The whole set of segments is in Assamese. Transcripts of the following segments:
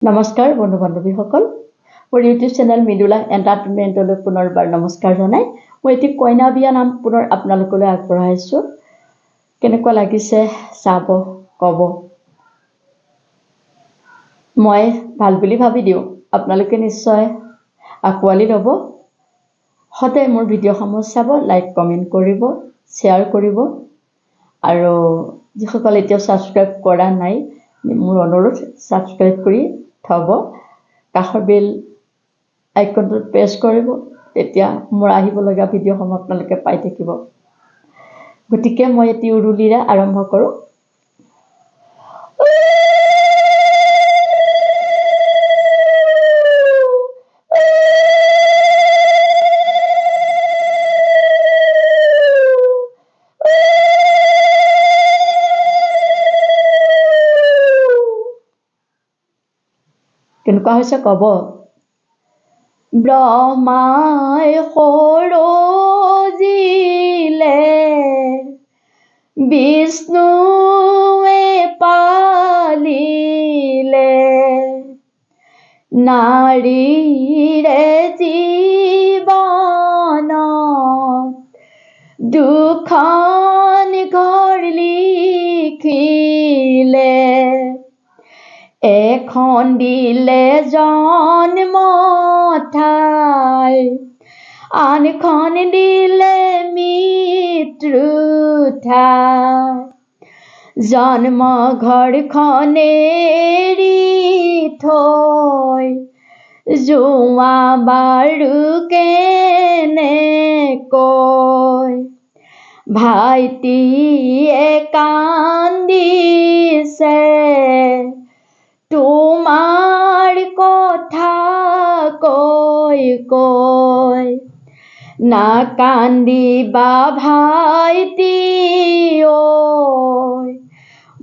নমস্কাৰ বন্ধু বান্ধৱীসকল, মোৰ ইউটিউব চেনেল মৃদুলা এণ্টাৰটেইনমেণ্টলৈ পুনৰবাৰ নমস্কাৰ জনাই মই এটি কইনা বিয়া নাম পুনৰ আপোনালোকলৈ আগবঢ়াইছোঁ। কেনেকুৱা লাগিছে চাব, ক'ব। মই ভাল বুলি ভাবি দিওঁ, আপোনালোকে নিশ্চয় আঁকোৱালি ল'ব। সদায় মোৰ ভিডিঅ'সমূহ চাব, লাইক কমেণ্ট কৰিব, শ্বেয়াৰ কৰিব, আৰু যিসকল এতিয়াও ছাবস্ক্ৰাইব কৰা নাই মোৰ অনুৰোধ ছাবস্ক্ৰাইব কৰি থ'ব। কাষৰ বেল আইকনটোত প্ৰেছ কৰিব, তেতিয়া মোৰ আহিবলগীয়া ভিডিঅ'সমূহ আপোনালোকে পাই থাকিব। গতিকে মই এটি উৰুলিৰে আৰম্ভ কৰোঁ। কেনেকুৱা হৈছে ক'ব। ব্ৰহ্মাই সৰজিলে, বিষ্ণুৱে পালিলে, নাৰীৰে জীৱনত দুখন ঘৰ লিখিলে, এখন দিলে জন্ম ঠাই, আনখন দিলে মৃত্যু ঠাই। জন্ম ঘৰখন এৰি থৈ যোৱা বাৰু কেনেকৈ, ভাইটিয়ে কান্দিছে তোমাৰ কথা কৈ কৈ। নাকান্দিবা ভাইটি ঐ,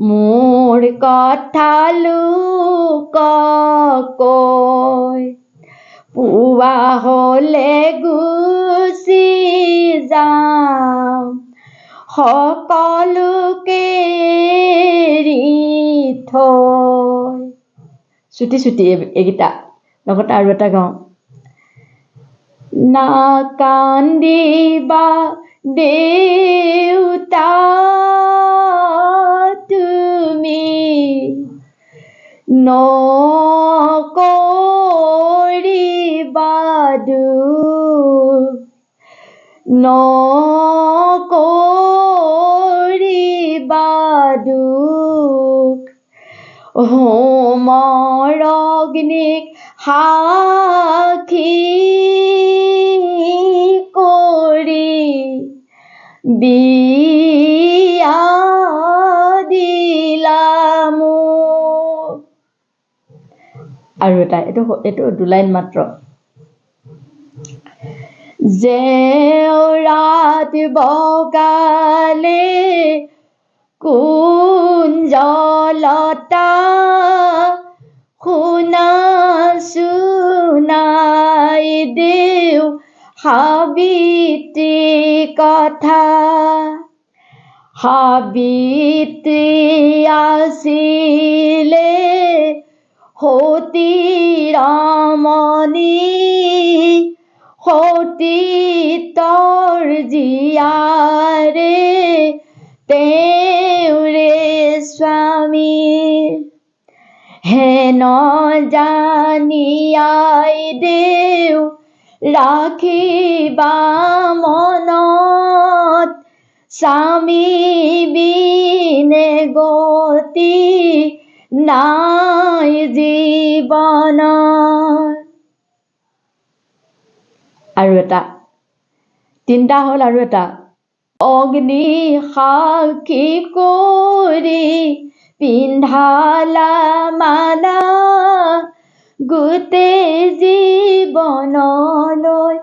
মোৰ কথা লোককৈ। পুৱা হ'লে গুচি যাম সকলোকে এৰি থৈ। চুটি চুটি এইকেইটা লগতে আৰু এটা গাওঁ। নাকান্দিবা দেউতা তুমি, নকৰিবা দুখ, নকৰিবা দুখ। হোমৰ অগ্নিক সাক্ষী কৰি বিয়া দিলা মোক। আৰু এটা এইটো দুলাইন মাত্ৰ। জেউৰাত বগালে কুঞ্জলতা, শুনা শুনাই দেও সাবিত্ৰী কথা। সাবিত্ৰী আছিলে সতী ৰমণী, সতীতৰ জীয়াৰে তেওঁৰে স্বামী। হেন জানি আই দেও ৰাখিবা মনত, স্বামী বিনে গতি নাই জীৱনত। আৰু এটা তিনিটা হ'ল। আৰু এটা অগ্নি সাক্ষী কৰি পিন্ধালা মালা, গোটেই জীৱনলৈ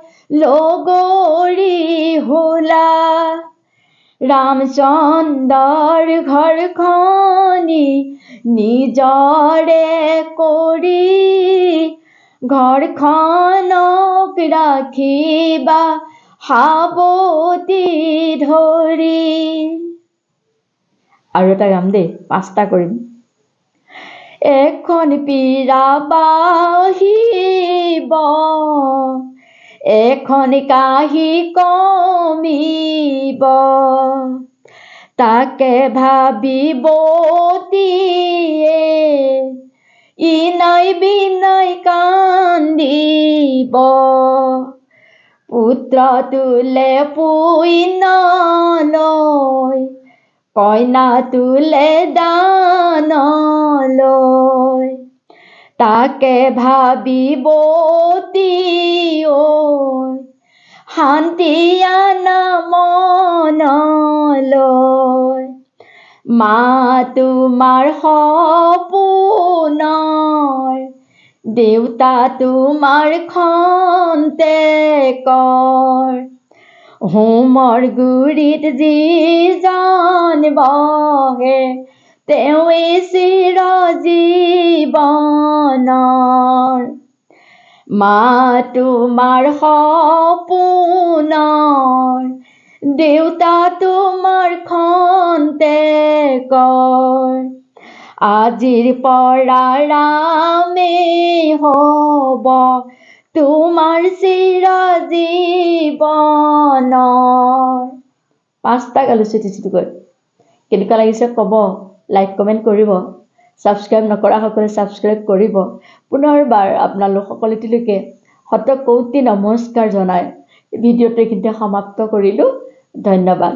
লগৰী হোলা। ৰামচন্দ্ৰৰ ঘৰখনি নিজৰে কৰি, ঘৰখনক ৰাখিবা সাৱতি ধৰি। আৰু এটা গাম দেই, 5টা কৰিম। এখন পীৰা বাহিব এখন কাহি কমিব তাকে ভাবিবতিয়ে ইনাই বিনাই কান্দিব পুত্ৰ তোলে পুইনলৈ কইনা তোলে দানলৈ তাকে ভাবিবতি শান্তি আনা মনলৈ মা তোমাৰ সপোনৰ দেউতা তোমাৰ খন্তেকৰ হোমৰ গুৰিত যিজন বহে তেওঁৱেই চিৰজীৱনৰ মা তোমাৰ সপোনৰ দেউতা তোমাৰ খন্তেকৰ আজিৰ পৰা ৰামেই হ'ব তোমাৰ চিৰজীৱনৰ 5টা গালো চুটিকৈ কেনেকুৱা লাগিছে ক'ব লাইক কমেণ্ট কৰিব ছাবস্ক্ৰাইব নকৰা সকলে ছাবস্ক্ৰাইব কৰিব পুনৰবাৰ আপোনালোক সকলোলৈকে শতকোটি নমস্কাৰ জনাই ভিডিঅ'টো কিন্তু সমাপ্ত কৰিলোঁ ধন্যবাদ।